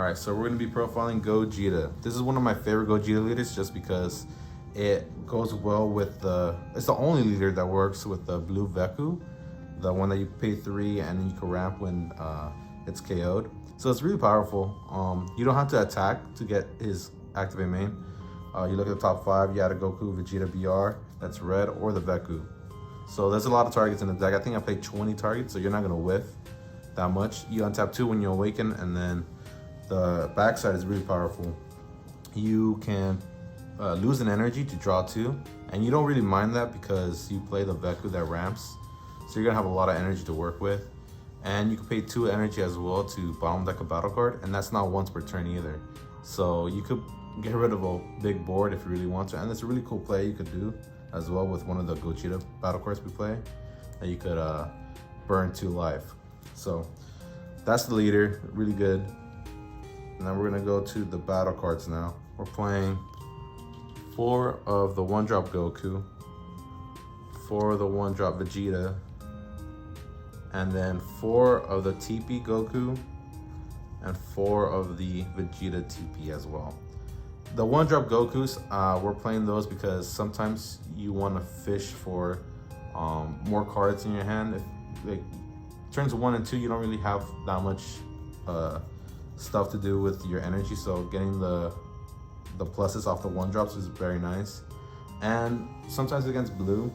Alright, so we're going to be profiling Gogeta. This is one of my favorite Gogeta leaders just because it goes well with it's the only leader that works with the blue Veku, the one that you pay 3 and then you can ramp when it's KO'd. So it's really powerful. You don't have to attack to get his activate main. You look at the top 5, you add a Goku, Vegeta BR, that's red, or the Veku. So there's a lot of targets in the deck. I think I played 20 targets, so you're not going to whiff that much. You untap 2 when you awaken, and then the backside is really powerful. You can lose an energy to draw 2, and you don't really mind that because you play the Veku that ramps, so you're gonna have a lot of energy to work with. And you can pay 2 energy as well to bottom deck a battle card, and that's not once per turn either. So you could get rid of a big board if you really want to, and it's a really cool play you could do as well with one of the Gogeta battle cards we play, that you could burn 2 life. So that's the leader, really good. And then we're gonna go to the battle cards now. We're playing 4 of the 1-drop Goku, 4 of the 1-drop Vegeta, and then 4 of the TP Goku, and 4 of the Vegeta TP as well. The 1-drop Gokus, we're playing those because sometimes you want to fish for more cards in your hand. If, like, turns 1 and 2, you don't really have that much stuff to do with your energy, so getting the pluses off the 1-drops is very nice. And sometimes against blue,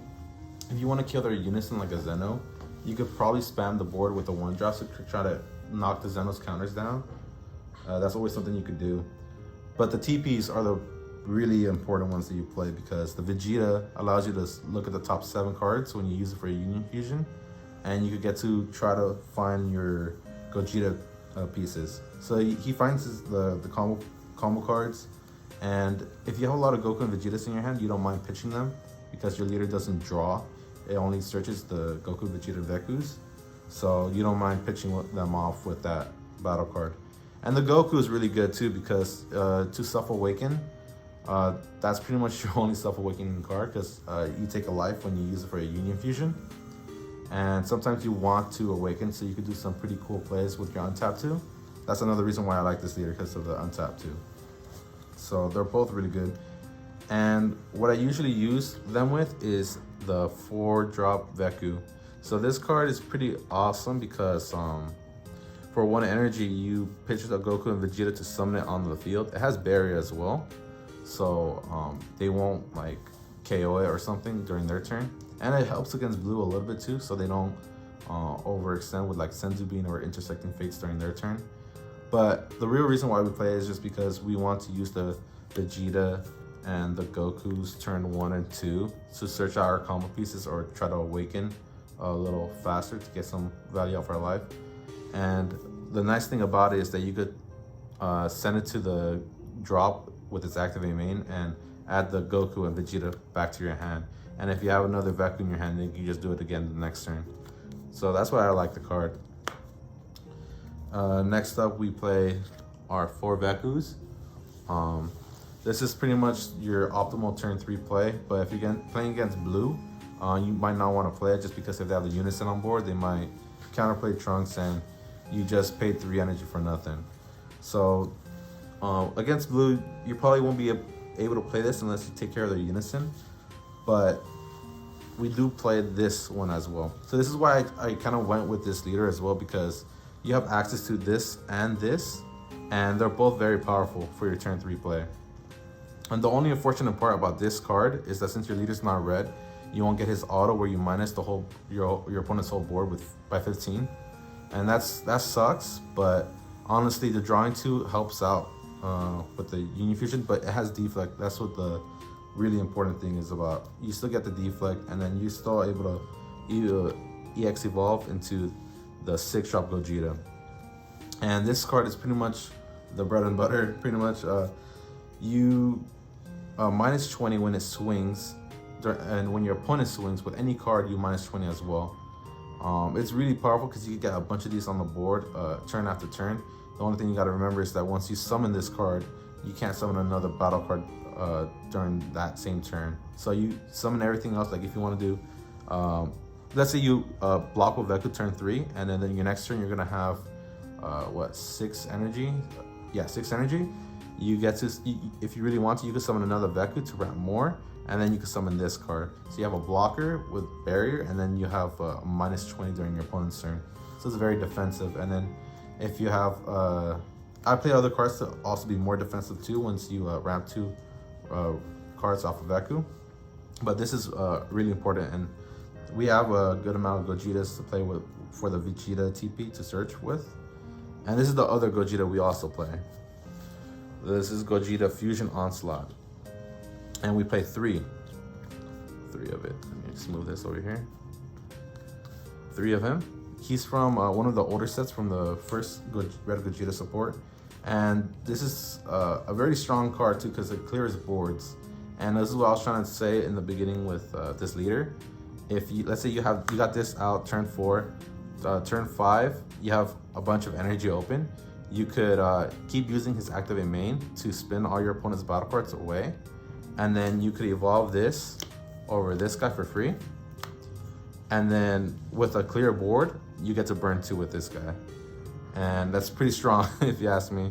if you want to kill their Unison like a Zeno, you could probably spam the board with the 1-drops to try to knock the Zeno's counters down. That's always something you could do. But the TPs are the really important ones that you play because the Vegeta allows you to look at the top 7 cards when you use it for a Union Fusion, and you could get to try to find your Gogeta pieces. So he finds the combo cards, and if you have a lot of Goku and Vegetas in your hand, you don't mind pitching them because your leader doesn't draw. It only searches the Goku, Vegeta, Vekus. So you don't mind pitching them off with that battle card. And the Goku is really good too because to self-awaken, that's pretty much your only self-awakening card because you take a life when you use it for a Union Fusion. And sometimes you want to awaken, so you could do some pretty cool plays with your untap 2. That's another reason why I like this leader, because of the untap 2. So they're both really good. And what I usually use them with is the 4-drop Veku. So this card is pretty awesome because for 1 energy, you pitch the Goku and Vegeta to summon it on the field. It has barrier as well, so they won't like KO it or something during their turn. And it helps against blue a little bit too, so they don't overextend with like Senzu Bean or intersecting fates during their turn. But the real reason why we play is just because we want to use the Vegeta and the Goku's turn 1 and 2 to search out our combo pieces or try to awaken a little faster to get some value out of our life. And the nice thing about it is that you could send it to the drop with its activate main and add the Goku and Vegeta back to your hand. And if you have another Veku in your hand, then you can just do it again the next turn. So that's why I like the card. Next up, we play our 4 Vekus. This is pretty much your optimal turn 3 play, but if you're playing against blue, you might not want to play it just because if they have the Unison on board, they might counterplay Trunks and you just paid 3 energy for nothing. So against blue, you probably won't be able to play this unless you take care of their Unison, but we do play this one as well. So this is why I kind of went with this leader as well, because you have access to this, and they're both very powerful for your turn 3 play. And the only unfortunate part about this card is that since your leader's not red, you won't get his auto where you minus the whole your opponent's whole board by 15. And that sucks, but honestly the drawing 2 helps out with the Union Fusion, but it has deflect. That's what the really important thing is about. You still get the deflect, and then you're still able to EX evolve into the 6-drop Gogeta. And this card is pretty much the bread and butter. Pretty much you minus 20 when it swings, and when your opponent swings with any card, you minus 20 as well. It's really powerful because you get a bunch of these on the board turn after turn. The only thing you got to remember is that once you summon this card, you can't summon another battle card during that same turn. So you summon everything else. Like if you want to do, let's say you block with Veku turn 3, and then your next turn you're gonna have 6 energy. yeah, 6 energy. You get to, if you really want to, you can summon another Veku to ramp more, and then you can summon this card. So you have a blocker with barrier, and then you have a -20 during your opponent's turn. So it's very defensive. And then if you have, I play other cards to also be more defensive too once you ramp 2 cards off of Veku. But this is really important, and we have a good amount of Gogetas to play with for the Vegeta TP to search with. And this is the other Gogeta we also play. This is Gogeta Fusion Onslaught. And we play 3 of it. Let me smooth this over here. 3 of him. He's from one of the older sets from the first Red Gogeta support. And this is a very strong card too, because it clears boards. And this is what I was trying to say in the beginning with this leader. If you, let's say you got this out turn 4, turn 5, you have a bunch of energy open. You could keep using his activate main to spin all your opponent's battle cards away. And then you could evolve this over this guy for free. And then with a clear board, you get to burn 2 with this guy. And that's pretty strong if you ask me.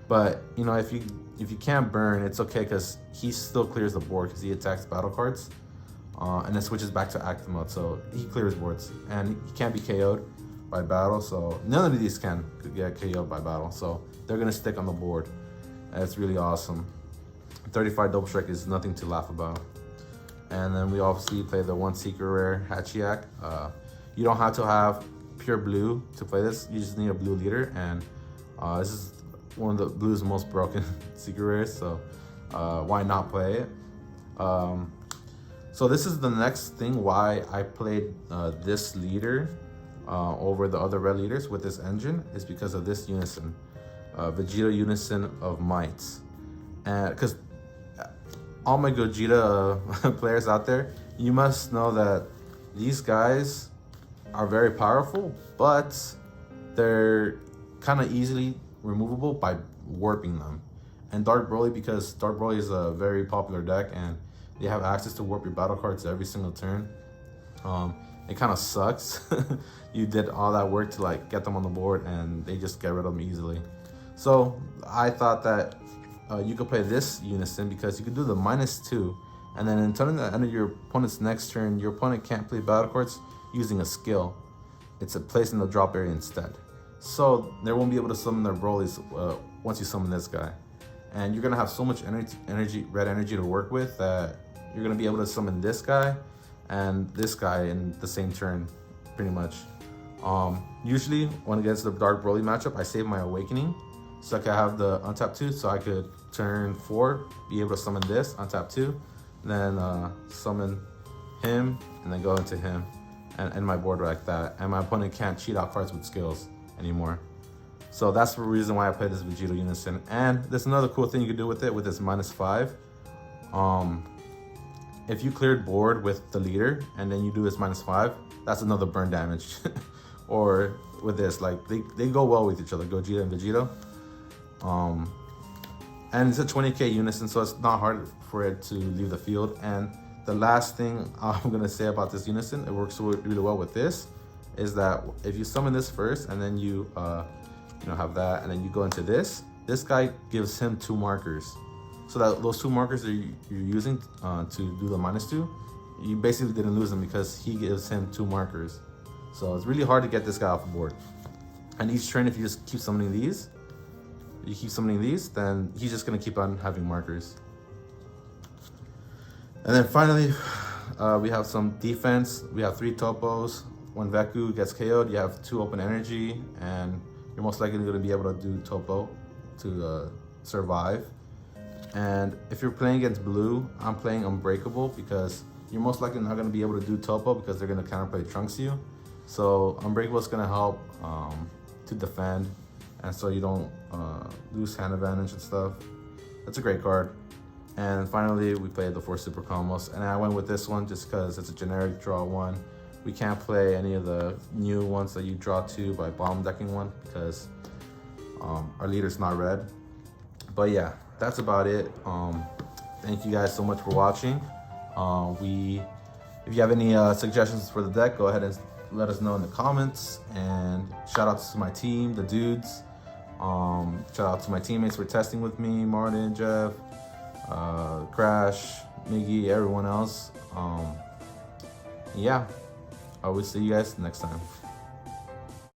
But you know, if you can't burn, it's okay, because he still clears the board because he attacks battle cards. And then switches back to active mode, so he clears boards. And he can't be KO'd by battle, so none of these can get KO'd by battle. So they're gonna stick on the board. And it's really awesome. 35 double strike is nothing to laugh about. And then we obviously play the 1 secret rare Hachiyak. You don't have to have pure blue to play this. You just need a blue leader, and this is one of the blue's most broken secret rares, so why not play it? So this is the next thing why I played this leader over the other red leaders with this engine, is because of this Unison, Vegito Unison of Might. And because all my Gogeta players out there, you must know that these guys are very powerful, but they're kind of easily removable by warping them. And Dark Broly, because Dark Broly is a very popular deck and they have access to warp your battle cards every single turn. It kind of sucks. You did all that work to like get them on the board and they just get rid of them easily. So I thought that you could play this Unison, because you could do the -2, and then until the end of your opponent's next turn, your opponent can't play battle cards using a skill. It's a place in the drop area instead. So they won't be able to summon their Broly's once you summon this guy. And you're gonna have so much red energy to work with that you're gonna be able to summon this guy and this guy in the same turn, pretty much. Usually when against the Dark Broly matchup, I save my Awakening so I could have the untap 2, so I could turn 4 be able to summon this, untap 2, then summon him, and then go into him and end my board like that. And my opponent can't cheat out cards with skills anymore. So that's the reason why I play this Vegito Unison. And there's another cool thing you can do with it, with this -5. If you cleared board with the leader and then you do this -5, that's another burn damage. Or with this, like they go well with each other, Gogeta and Vegito. And it's a 20k Unison, so it's not hard for it to leave the field. And the last thing I'm gonna say about this Unison, it works really well with this, is that if you summon this first and then you have that, and then you go into this guy gives him 2 markers. So that those 2 markers that you're using to do the -2, you basically didn't lose them because he gives him 2 markers. So it's really hard to get this guy off the board. And each turn, if you just keep summoning these, then he's just gonna keep on having markers. And then finally, we have some defense. We have 3 topos. When Veku gets KO'd, you have 2 open energy, and you're most likely gonna be able to do topo to survive. And if you're playing against blue, I'm playing Unbreakable, because you're most likely not gonna be able to do topo because they're gonna counterplay Trunks you. So Unbreakable is gonna help to defend, and so you don't lose hand advantage and stuff. That's a great card. And finally, we played the 4 super combos, and I went with this one just because it's a generic draw 1. We can't play any of the new ones that you draw 2 by bomb decking 1, because our leader's not red. But yeah, that's about it. Thank you guys so much for watching. If you have any suggestions for the deck, go ahead and let us know in the comments. And shout out to my team, the Doods. Shout out to my teammates for testing with me, Martin, Jeff, Crash, Miggy, everyone else. Yeah, I will see you guys next time.